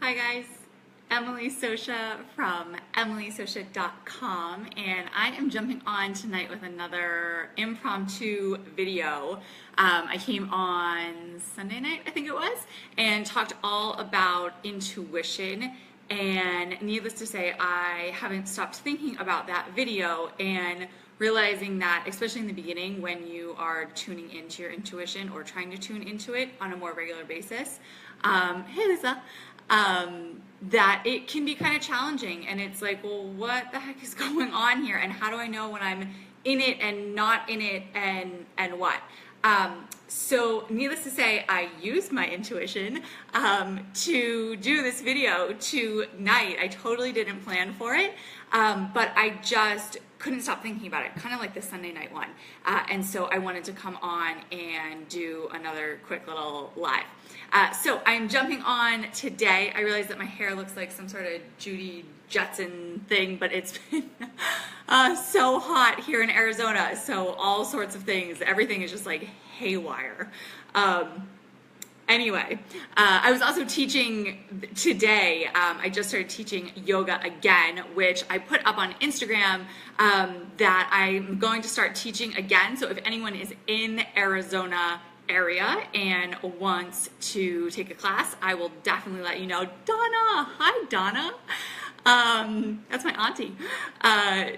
Hi guys, Emily Sosha from emilysosha.com, and I am jumping on tonight with another impromptu video. I came on Sunday night, I think it was, and talked all about intuition, and needless to say, I haven't stopped thinking about that video and realizing that, especially in the beginning when you are tuning into your intuition or trying to tune into it on a more regular basis, hey Lisa, that it can be kind of challenging, and it's like, well, what the heck is going on here, and how do I know when I'm in it and not in it, and what? So needless to say, I used my intuition to do this video tonight. I totally didn't plan for it, but I just couldn't stop thinking about it, kind of like the Sunday night one. And so I wanted to come on and do another quick little live. So I'm jumping on today. I realize that my hair looks like some sort of Judy Jetson thing, but it's been so hot here in Arizona. So all sorts of things, everything is just like haywire. Anyway, I was also teaching today. I just started teaching yoga again, which I put up on Instagram that I'm going to start teaching again. So if anyone is in the Arizona area and wants to take a class, I will definitely let you know. Donna, hi Donna. That's my auntie.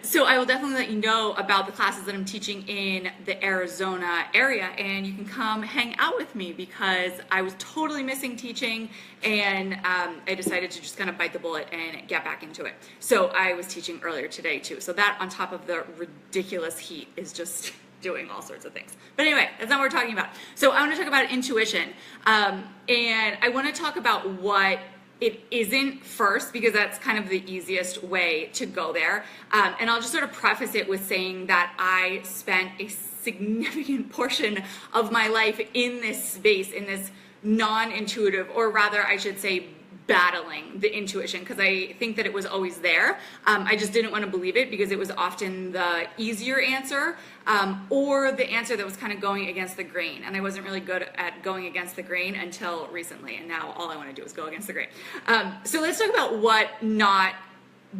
So I will definitely let you know about the classes that I'm teaching in the Arizona area, and you can come hang out with me because I was totally missing teaching, and I decided to just kind of bite the bullet and get back into it. So I was teaching earlier today too. So that on top of the ridiculous heat is just doing all sorts of things. But anyway, that's not what we're talking about. So I want to talk about intuition, and I want to talk about what it isn't first, because that's kind of the easiest way to go there. And I'll just sort of preface it with saying that I spent a significant portion of my life in this space, in this non-intuitive, or rather I should say battling the intuition, because I think that it was always there. I just didn't want to believe it because it was often the easier answer, or the answer that was kind of going against the grain. And I wasn't really good at going against the grain until recently, and now all I want to do is go against the grain. So let's talk about what not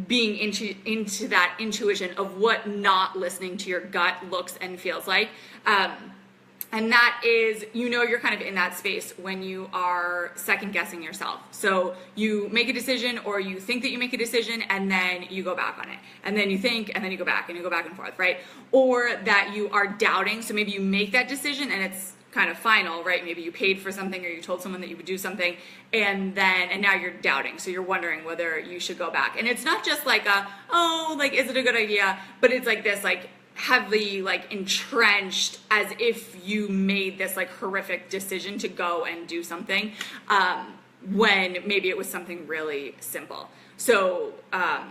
being into that intuition of what not listening to your gut looks and feels like. And that is, you're kind of in that space when you are second guessing yourself. So you make a decision, or you think that you make a decision, and then you go back on it. And then you think, and then you go back, and you go back and forth, right? Or that you are doubting. So maybe you make that decision and it's kind of final, right? Maybe you paid for something, or you told someone that you would do something, and now you're doubting. So you're wondering whether you should go back. And it's not just like is it a good idea? But it's like this, heavily entrenched, as if you made this horrific decision to go and do something, when maybe it was something really simple. So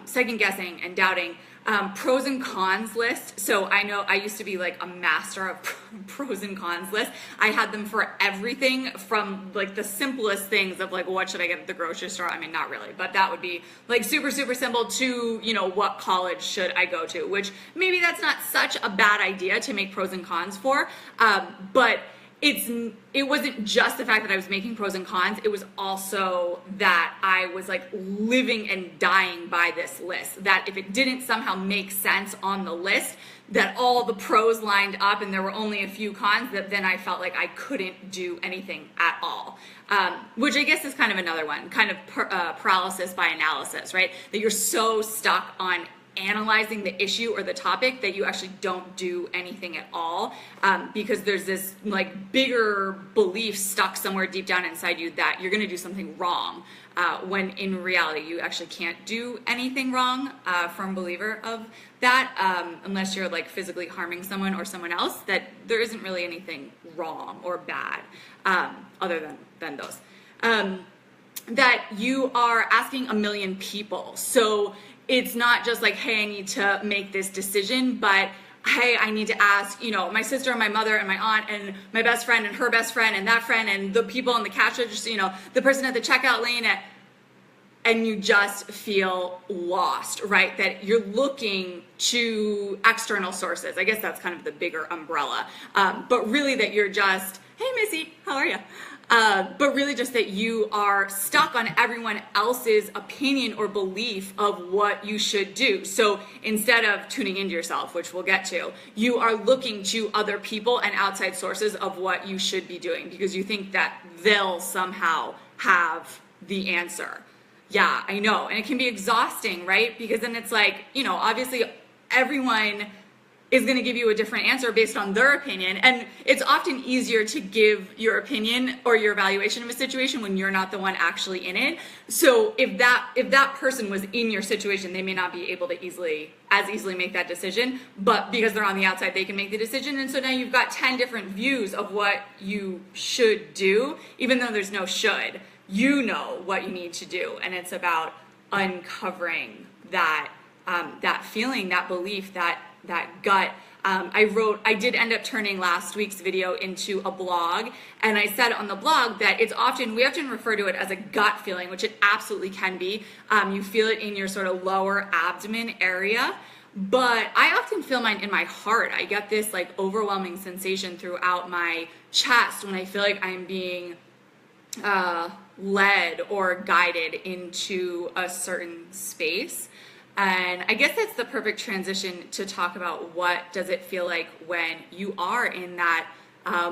second guessing and doubting. Pros and cons list. So I know I used to be a master of pros and cons list. I had them for everything, from the simplest things of what should I get at the grocery store? I mean, not really, but that would be super, super simple, to, what college should I go to? Which maybe that's not such a bad idea to make pros and cons for, but it wasn't just the fact that I was making pros and cons, it was also that I was living and dying by this list, that if it didn't somehow make sense on the list, that all the pros lined up and there were only a few cons, that then I felt like I couldn't do anything at all. Which I guess is kind of another one, kind of paralysis by analysis, right? That you're so stuck on analyzing the issue or the topic that you actually don't do anything at all, because there's this bigger belief stuck somewhere deep down inside you that you're going to do something wrong, when in reality you actually can't do anything wrong. Firm believer of that, unless you're physically harming someone or someone else, that there isn't really anything wrong or bad, other than those, that you are asking a million people. So it's not just hey, I need to make this decision, but hey, I need to ask, my sister and my mother and my aunt and my best friend and her best friend and that friend and the people in the cash register, the person at the checkout lane, and you just feel lost, right? That you're looking to external sources. I guess that's kind of the bigger umbrella, but really that you're just, hey Missy, how are you? but really just that you are stuck on everyone else's opinion or belief of what you should do. So instead of tuning into yourself, which we'll get to, you are looking to other people and outside sources of what you should be doing because you think that they'll somehow have the answer. Yeah, I know. And it can be exhausting, right? Because then it's like, obviously everyone is going to give you a different answer based on their opinion. And it's often easier to give your opinion or your evaluation of a situation when you're not the one actually in it. So if that person was in your situation, they may not be able to easily make that decision, but because they're on the outside, they can make the decision. And so now you've got 10 different views of what you should do, even though there's no should. You know what you need to do. And it's about uncovering that feeling, that belief, that gut. I did end up turning last week's video into a blog, and I said on the blog that we often refer to it as a gut feeling, which it absolutely can be. You feel it in your sort of lower abdomen area, but I often feel mine in my heart. I get this like overwhelming sensation throughout my chest when I feel like I'm being led or guided into a certain space. And I guess that's the perfect transition to talk about what does it feel like when you are in that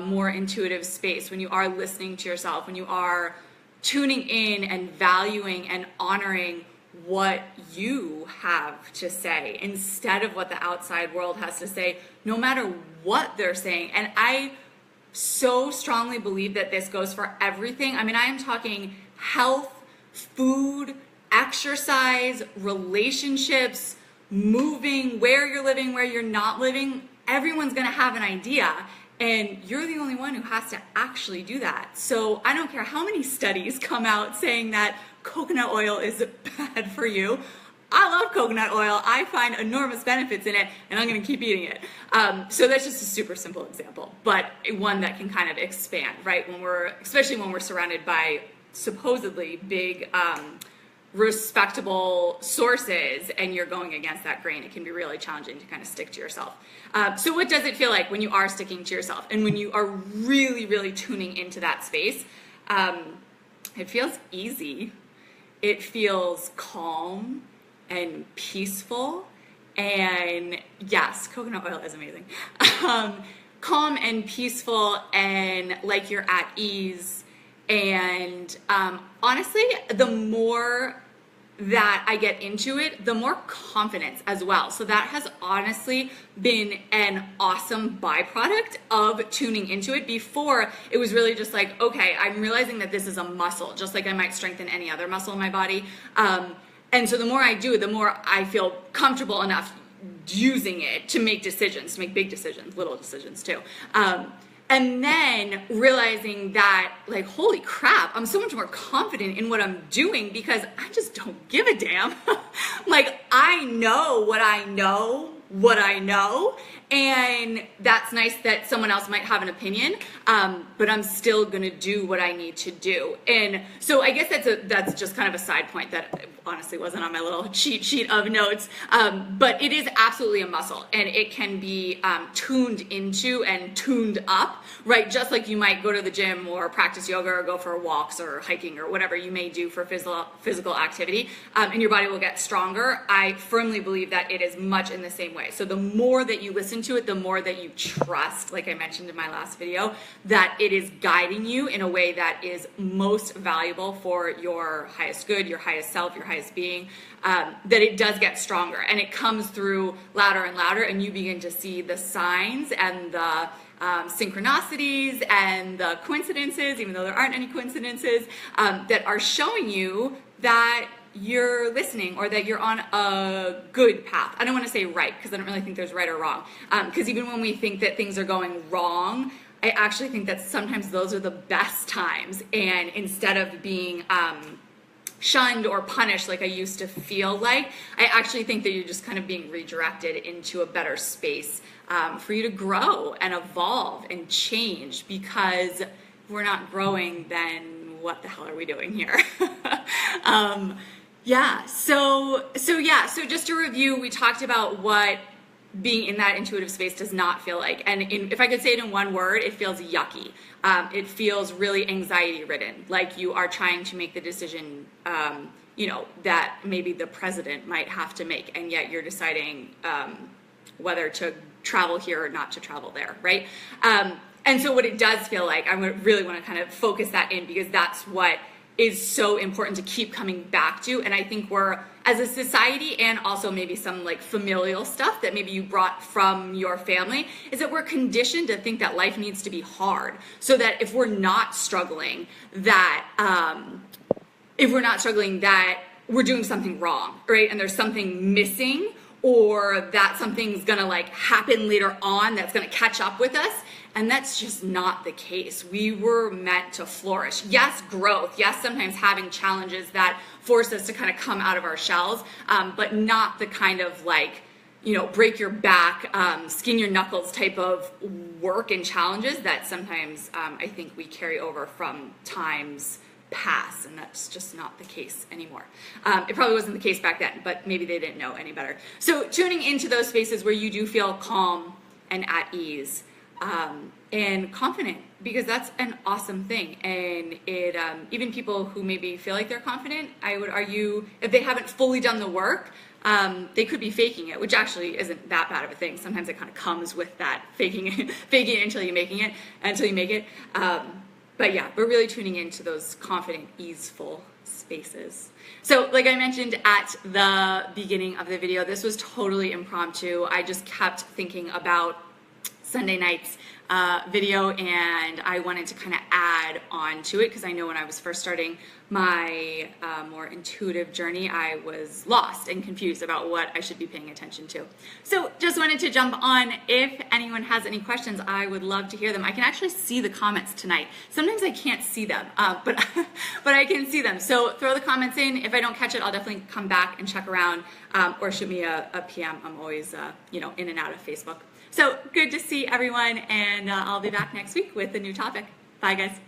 more intuitive space, when you are listening to yourself, when you are tuning in and valuing and honoring what you have to say instead of what the outside world has to say, no matter what they're saying. And I so strongly believe that this goes for everything. I mean, I am talking health, food, exercise, relationships, moving, where you're living, where you're not living. Everyone's going to have an idea, and you're the only one who has to actually do that. So I don't care how many studies come out saying that coconut oil is bad for you. I love coconut oil. I find enormous benefits in it, and I'm going to keep eating it. So that's just a super simple example, but one that can kind of expand, right? Especially when we're surrounded by supposedly big, respectable sources and you're going against that grain, it can be really challenging to kind of stick to yourself. So what does it feel like when you are sticking to yourself and when you are really, really tuning into that space? It feels easy. It feels calm and peaceful. And yes, coconut oil is amazing. Calm and peaceful and like you're at ease. And honestly, the more that I get into it, the more confidence as well. So that has honestly been an awesome byproduct of tuning into it. Before, it was really just like, okay, I'm realizing that this is a muscle, just like I might strengthen any other muscle in my body. And so the more I do it, the more I feel comfortable enough using it to make decisions, to make big decisions, little decisions too. And then realizing that, like, holy crap, I'm so much more confident in what I'm doing because I just don't give a damn. Like, I know what I know, and that's nice that someone else might have an opinion, but I'm still gonna do what I need to do. And so I guess that's just kind of a side point that honestly wasn't on my little cheat sheet of notes, but it is absolutely a muscle, and it can be tuned into and tuned up, right? Just like you might go to the gym or practice yoga or go for walks or hiking or whatever you may do for physical activity, and your body will get stronger. I firmly believe that it is much in the same way. So the more that you listen to it, the more that you trust, like I mentioned in my last video, that it is guiding you in a way that is most valuable for your highest good, your highest self, your highest being, that it does get stronger, and it comes through louder and louder, and you begin to see the signs and the synchronicities and the coincidences, even though there aren't any coincidences, that are showing you that you're listening or that you're on a good path. I don't want to say right, because I don't really think there's right or wrong. Because even when we think that things are going wrong, I actually think that sometimes those are the best times. And instead of being shunned or punished like I used to feel like, I actually think that you're just kind of being redirected into a better space for you to grow and evolve and change, because if we're not growing, then what the hell are we doing here? So just to review, we talked about what being in that intuitive space does not feel like. And if I could say it in one word, it feels yucky. It feels really anxiety ridden, like you are trying to make the decision, that maybe the president might have to make, and yet you're deciding whether to travel here or not to travel there, right? And so what it does feel like, I really want to kind of focus that in, because that's what is so important to keep coming back to. And I think we're, as a society, and also maybe some like familial stuff that maybe you brought from your family, is that we're conditioned to think that life needs to be hard, so that if we're not struggling, that we're doing something wrong, right? And there's something missing, or that something's gonna like happen later on that's gonna catch up with us. And that's just not the case. We were meant to flourish. Yes, growth. Yes, sometimes having challenges that force us to kind of come out of our shells, but not the kind of like, break your back, skin your knuckles type of work and challenges that sometimes I think we carry over from times past, and that's just not the case anymore. It probably wasn't the case back then, but maybe they didn't know any better. So tuning into those spaces where you do feel calm and at ease, and confident, because that's an awesome thing. And it even people who maybe feel like they're confident, I would argue, if they haven't fully done the work, they could be faking it, which actually isn't that bad of a thing. Sometimes it kind of comes with that faking it until you make it. But yeah, we're really tuning into those confident, easeful spaces. So like I mentioned at the beginning of the video, this was totally impromptu. I just kept thinking about Sunday night's video, and I wanted to kind of add on to it, because I know when I was first starting my more intuitive journey, I was lost and confused about what I should be paying attention to. So just wanted to jump on. If anyone has any questions, I would love to hear them. I can actually see the comments tonight. Sometimes I can't see them, but I can see them. So throw the comments in. If I don't catch it, I'll definitely come back and check around, or shoot me a PM. I'm always in and out of Facebook. So good to see everyone, and I'll be back next week with a new topic. Bye, guys.